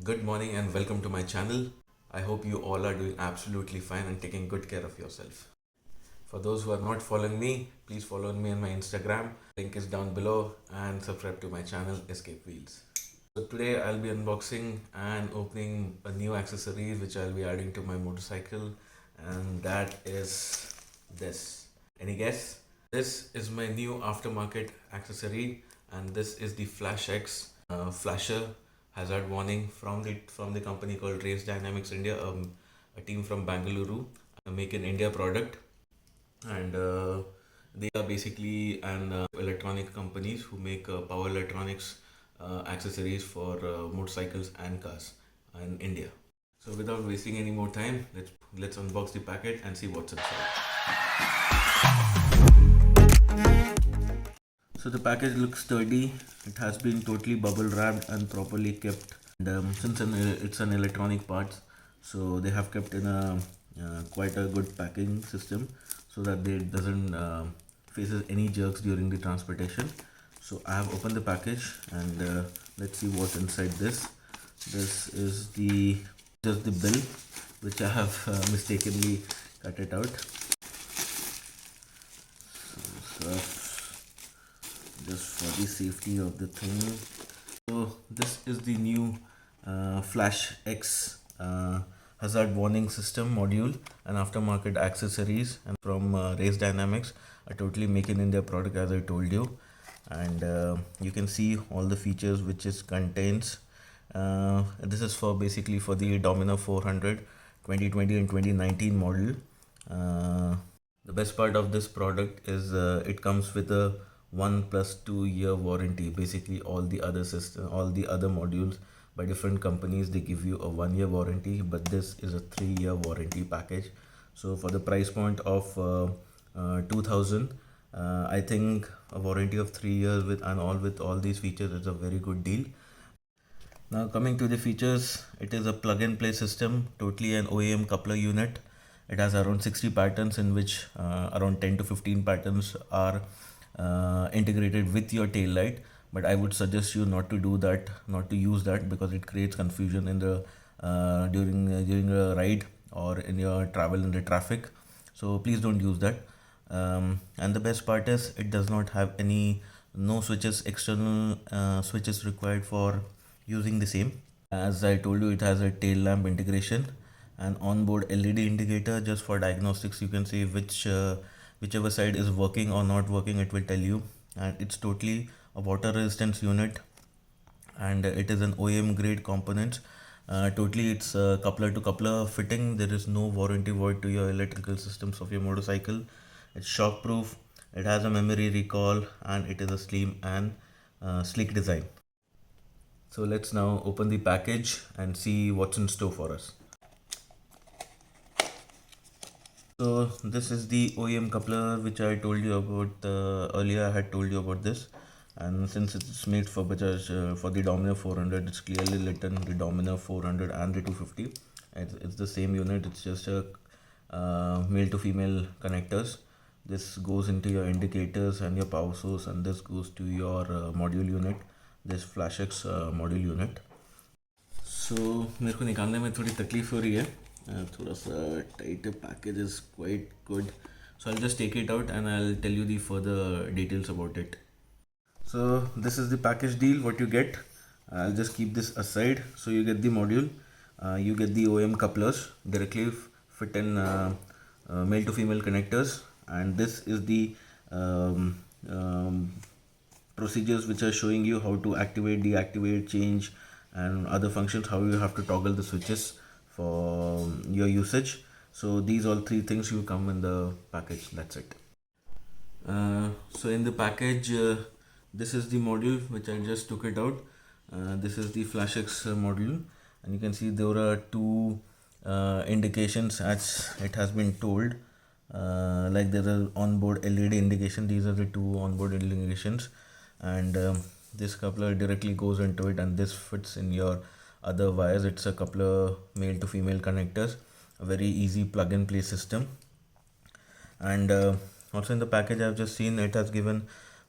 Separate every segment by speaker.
Speaker 1: Good morning and welcome to my channel. I hope you all are doing absolutely fine and taking good care of yourself. For those who are not following me, please follow me on my Instagram. Link is down below and subscribe to my channel Escape Wheels. So today I'll be unboxing and opening a new accessory which I'll be adding to my motorcycle, and that is this. Any guess? This is my new aftermarket accessory, and this is the Flash X flasher hazard warning from the company called Race Dynamics India, a team from Bangalore, a make in India product, and they are basically an electronic companies who make power electronics accessories for motorcycles and cars in India. So without wasting any more time, let's unbox the packet and see what's inside. So the package looks sturdy. It has been totally bubble wrapped and properly kept. And since it's an electronic parts, so they have kept in a quite a good packing system so that they doesn't faces any jerks during the transportation. So I have opened the package and let's see what's inside this. This is the just the bill, which I have mistakenly cut it out. So just for the safety of the thing. So this is the new Flash X hazard warning system module and aftermarket accessories and from Race Dynamics, a totally make in India product as I told you. And you can see all the features which it contains. This is for basically for the Dominar 400 2020 and 2019 model. The best part of this product is it comes with a 1 plus 2 year warranty. Basically, all the other modules by different companies, they give you a 1 year warranty, but this is a 3 year warranty package. So for the price point of 2000, I think a warranty of 3 years with all these features is a very good deal. Now coming to the features, it is a plug and play system, totally an OEM coupler unit. It has around 60 patterns in which around 10 to 15 patterns are integrated with your tail light. But I would suggest you not to do that, not to use that, because it creates confusion in the during a ride or in your travel in the traffic. So please don't use that. And the best part is it does not have any no switches, external switches required for using the same. As I told you, it has a tail lamp integration and onboard LED indicator just for diagnostics. You can see whichever side is working or not working, it will tell you. And it's totally a water resistance unit, and it is an OEM grade components. Totally, it's coupler to coupler fitting. There is no warranty void to your electrical systems of your motorcycle. It's shock proof. It has a memory recall, and it is a slim and sleek design. So let's now open the package and see what's in store for us. So this is the OEM coupler which I told you about earlier. I had told you about this, and since it's made for Bajaj for the Dominar 400, it's clearly written the Dominar 400 and the 250. It's the same unit. It's just a male to female connectors. This goes into your indicators and your power source, and this goes to your module unit. This FlashX module unit. So मेरे को निकालने में थोड़ी तकलीफ हो रही है, थोड़ा सा tight package is quite good. So I'll just take it out and I'll tell you the further details about it. So this is the package deal what you get. I'll just keep this aside. So you get the module, you get the OEM couplers directly fit in male to female connectors, and this is the um, um, procedures which are showing you how to activate, deactivate, change, and other functions, how you have to toggle the switches for your usage. So these all three things will come in the package. That's it. So in the package, this is the module which I just took it out. This is the FlashX module, and you can see there are two indications as it has been told. Like there are onboard LED indication. These are the two onboard indications, and this coupler directly goes into it, and this fits in your other wires. It's a coupler male to female connectors, a very easy plug and play system. And also in the package I've just seen it has given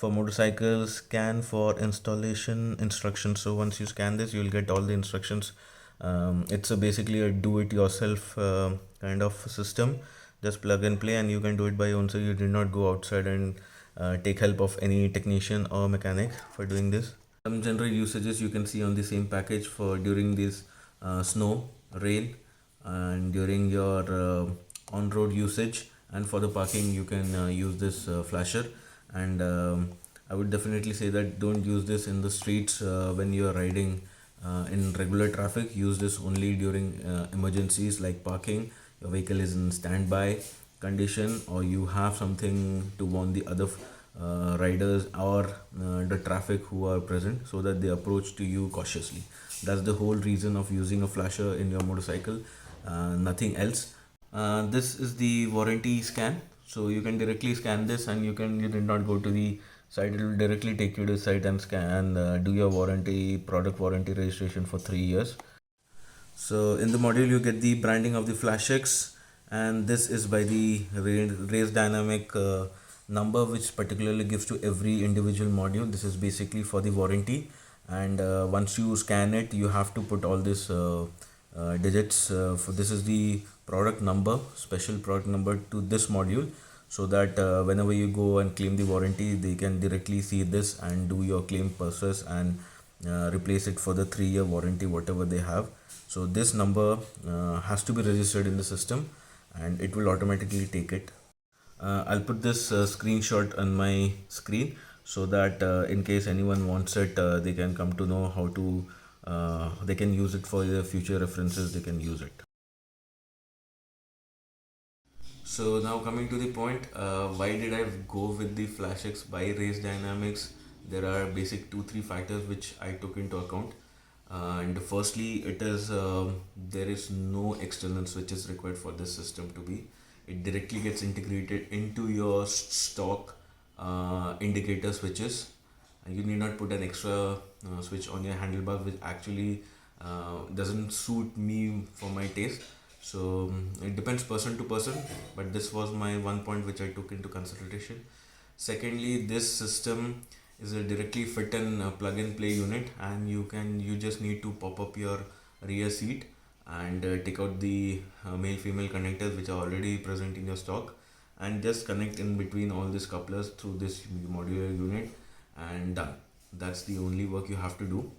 Speaker 1: for motorcycles, scan for installation instructions. So once you scan this, you'll get all the instructions. It's basically a do-it-yourself kind of system. Just plug and play, and you can do it by your own. So you did not go outside and take help of any technician or mechanic for doing this. Some general usages you can see on the same package for during this snow, rain, and during your on-road usage, and for the parking you can use this flasher. And I would definitely say that don't use this in the streets when you are riding in regular traffic. Use this only during emergencies like parking, your vehicle is in standby condition, or you have something to warn the other riders or the traffic who are present, so that they approach to you cautiously. That's the whole reason of using a flasher in your motorcycle, nothing else. This is the warranty scan. So you can directly scan this, and you did not go to the site. It will directly take you to the site and scan, do your warranty, product warranty registration for 3 years. So in the module you get the branding of the FlashX, and this is by the Race Dynamic number, which particularly gives to every individual module. This is basically for the warranty, and once you scan it, you have to put all this digits. For this is the product number, special product number to this module, so that whenever you go and claim the warranty, they can directly see this and do your claim process and replace it for the 3 year warranty whatever they have. So this number has to be registered in the system, and it will automatically take it. I'll put this screenshot on my screen, so that in case anyone wants it, they can come to know how to they can use it for their future references. They can use it. So now coming to the point, why did I go with the FlashX by Race Dynamics? There are basic 2-3 factors which I took into account. And firstly, it is there is no external switches required for this system to be. It directly gets integrated into your stock indicator switches. And you need not put an extra switch on your handlebar, which actually doesn't suit me for my taste. So it depends person to person, but this was my one point which I took into consideration. Secondly, this system is a directly fit in plug and play unit, and you just need to pop up your rear seat and take out the male female connectors which are already present in your stock, and just connect in between all these couplers through this modular unit, and done. That's the only work you have to do.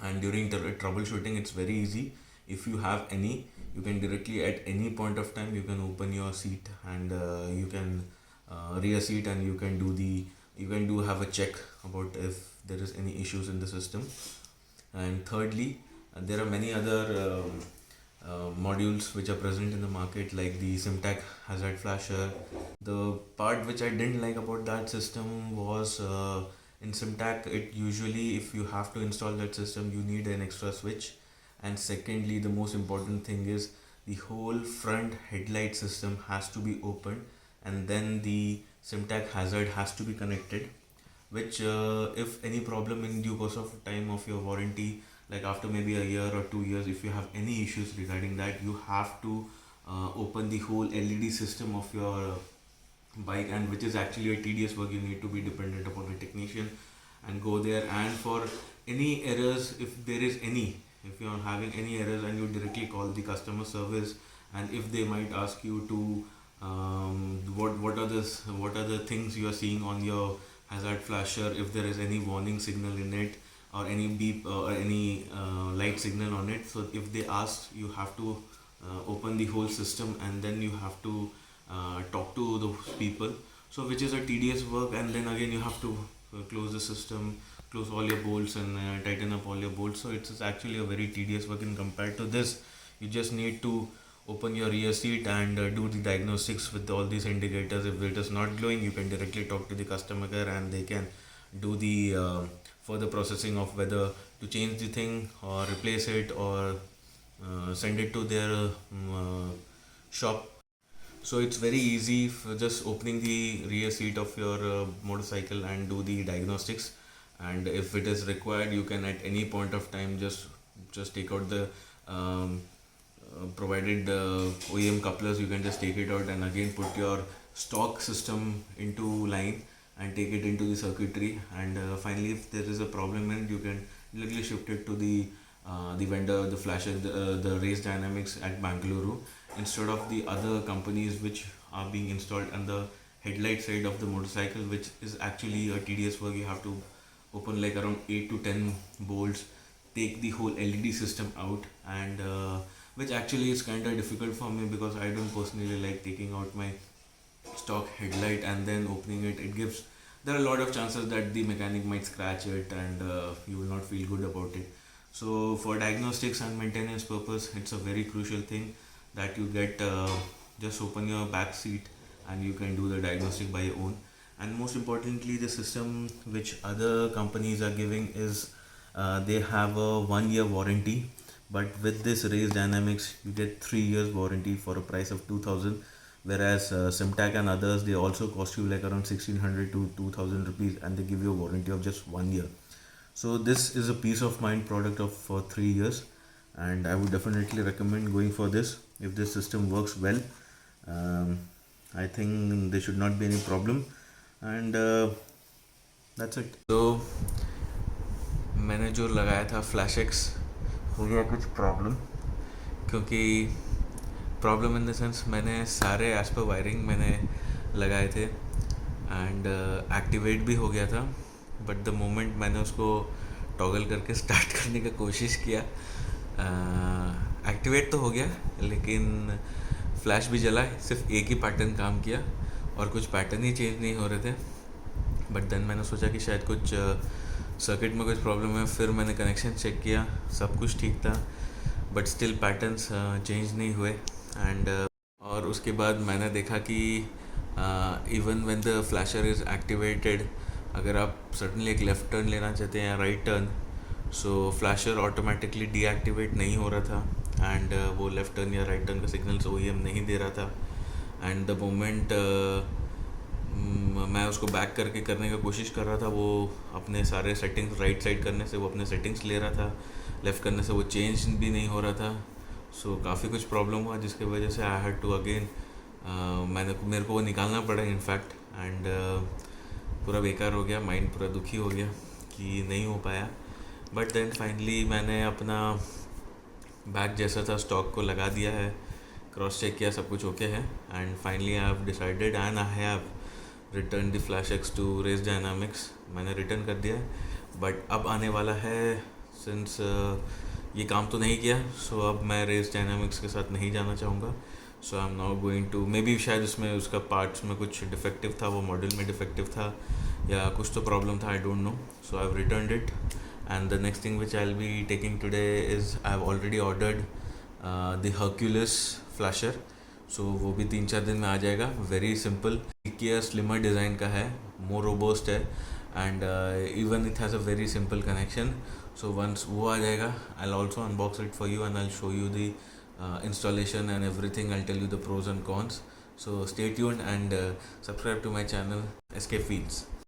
Speaker 1: And during the troubleshooting, it's very easy. If you have any, you can directly at any point of time you can open your seat, and you can rear seat, and you can do have a check about if there is any issues in the system. And thirdly, there are many other modules which are present in the market, like the Simtac hazard flasher. The part which I didn't like about that system was, in Simtac, it usually, if you have to install that system, you need an extra switch. And secondly, the most important thing is the whole front headlight system has to be opened, and then the Simtac hazard has to be connected, which if any problem in due course of time of your warranty, like after maybe a year or 2 years, if you have any issues regarding that, you have to open the whole LED system of your bike, and which is actually a tedious work. You need to be dependent upon a technician and go there, and for any errors, if there is any, if you are having any errors, and you directly call the customer service, and if they might ask you to what are the things you are seeing on your hazard flasher, if there is any warning signal in it, or any beep or any light signal on it. So if they ask, you have to open the whole system, and then you have to talk to those people, so which is a tedious work. And then again you have to close the system, close all your bolts, and tighten up all your bolts. So it's actually a very tedious work. In compared to this, you just need to open your rear seat and do the diagnostics with all these indicators. If it is not glowing, you can directly talk to the customer care, and they can do the further processing of whether to change the thing or replace it, or send it to their shop. So it's very easy for just opening the rear seat of your motorcycle and do the diagnostics. And if it is required, you can at any point of time just take out the provided OEM couplers. You can just take it out and again put your stock system into line, and take it into the circuitry, and finally if there is a problem in it, you can literally shift it to the vendor, the flasher, the Race Dynamics at Bangalore, instead of the other companies which are being installed on the headlight side of the motorcycle, which is actually a tedious work. You have to open like around 8 to 10 bolts, take the whole LED system out, and which actually is kind of difficult for me because I don't personally like taking out my stock headlight and then opening it. It gives, there are a lot of chances that the mechanic might scratch it, and you will not feel good about it. So for diagnostics and maintenance purpose, it's a very crucial thing that you get, just open your back seat and you can do the diagnostic by your own. And most importantly, the system which other companies are giving is, they have a 1 year warranty, but with this Race Dynamics you get 3 years warranty for a price of 2000, whereas Simtac and others, they also cost you like around 1600 to 2000 rupees, and they give you a warranty of just 1 year. So this is a peace of mind product of for 3 years, and I would definitely recommend going for this. If this system works well, um, I think there should not be any problem, and that's it. So मैंने जो लगाया था flash x, हो गया कुछ problem, क्योंकि problem in the sense मैंने सारे एज पर वायरिंग मैंने लगाए थे एंड एक्टिवेट भी हो गया था, बट द मोमेंट मैंने उसको टॉगल करके स्टार्ट करने का कोशिश किया, एक्टिवेट तो हो गया लेकिन फ्लैश भी जला, सिर्फ एक ही पैटर्न काम किया और कुछ पैटर्न ही चेंज नहीं हो रहे थे. बट देन मैंने सोचा कि शायद कुछ सर्किट में कुछ प्रॉब्लम है. फिर मैंने कनेक्शन चेक किया, सब कुछ ठीक था, बट स्टिल पैटर्न्स चेंज नहीं हुए. एंड और उसके बाद मैंने देखा कि even when the flasher is activated, अगर आप सडनली एक लेफ़्ट टर्न लेना चाहते हैं या राइट टर्न, सो फ्लैशर ऑटोमेटिकली डीएक्टिवेट नहीं हो रहा था, एंड वो लेफ़्ट टर्न या राइट टर्न का सिग्नल्स OEM नहीं दे रहा था. एंड द मोमेंट मैं उसको बैक करके करने का कोशिश कर रहा था, वो अपने सारे सेटिंग्स, राइट साइड करने से वो अपने सेटिंग्स ले रहा था, लेफ़्ट करने से वो चेंज भी नहीं हो रहा था. सो काफ़ी कुछ प्रॉब्लम हुआ, जिसके वजह से आई हैड टू अगेन, मेरे को वो निकालना पड़ा इनफैक्ट. एंड पूरा बेकार हो गया, माइंड पूरा दुखी हो गया कि नहीं हो पाया. बट देन फाइनली मैंने अपना बैग जैसा था स्टॉक को लगा दिया है, क्रॉस चेक किया, सब कुछ ओके है, and finally I have decided and I have return the flash X to race dynamics. मैंने रिटर्न कर दिया है, बट अब आने वाला है, सिंस ये काम तो नहीं किया, सो अब मैं रेस डायनामिक्स के साथ नहीं जाना चाहूँगा. So I am now going to, maybe शायद उसमें उसका पार्ट्स में कुछ डिफेक्टिव था, वो मॉडल में डिफेक्टिव था या कुछ तो प्रॉब्लम था, I don't know. So I have returned it, and the next thing which I will be taking today is, I have already ordered the Hercules flasher. So वो भी 3-4 दिन में आ जाएगा. वेरी सिंपल, किया स्लिमर डिज़ाइन का है, more robust है, and even it has a very simple connection. So once वो आ जाएगा, I will also unbox it for you and I will show you the installation and everything. I'll tell you the pros and cons. So stay tuned and subscribe to my channel, Escape Fields.